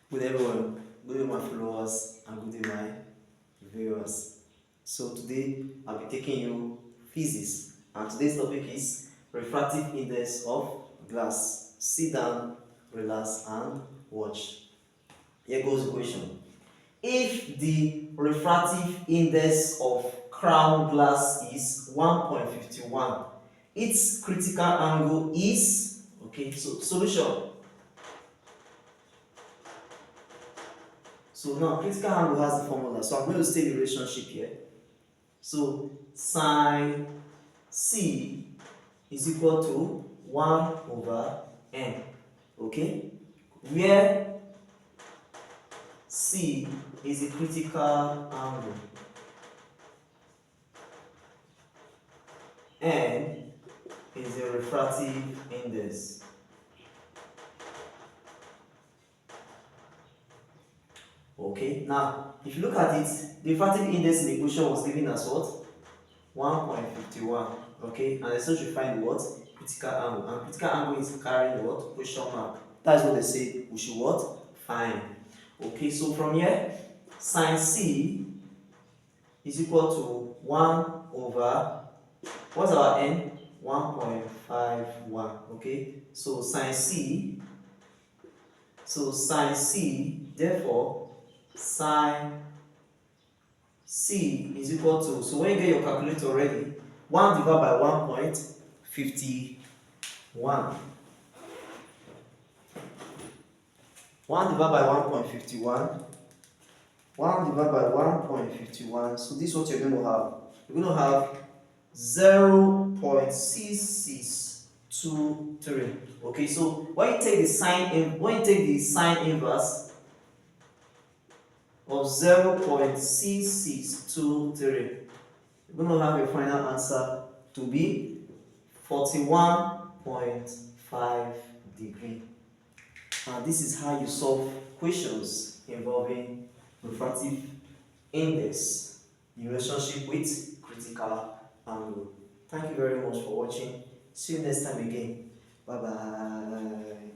Good everyone, good day my followers and good day my viewers. So today I'll be taking you physics and today's topic is refractive index of glass. Sit down, relax and watch. Here goes the question. If the refractive index of crown glass is 1.51, its critical angle is, okay, so solution. So now critical angle has the formula. So I'm going to state the relationship here. So sine C is equal to 1 over n. Okay? Where C is the critical angle. N is the refractive index. Okay, now if you look at it, the refractive index in the equation was given as what? 1.51. Okay, and so you find what? Critical angle. And critical angle is carrying what? Question mark. That's what they say we should what? Find. Okay, so from here, sine C is equal to 1 over, what's our n? 1.51. Okay, so sine C, therefore sine C is equal to, so when you get your calculator ready, 1 divided by 1.51. 1 divided by 1.51. 1 divided by 1.51. So this is what you're going to have. You're going to have 0.6623. Okay, so when you take the sine inverse of 0.6623, you're going to have your final answer to be 41.5 degree. And this is how you solve questions involving refractive index in relationship with critical angle. Thank you very much for watching. See you next time again. Bye bye.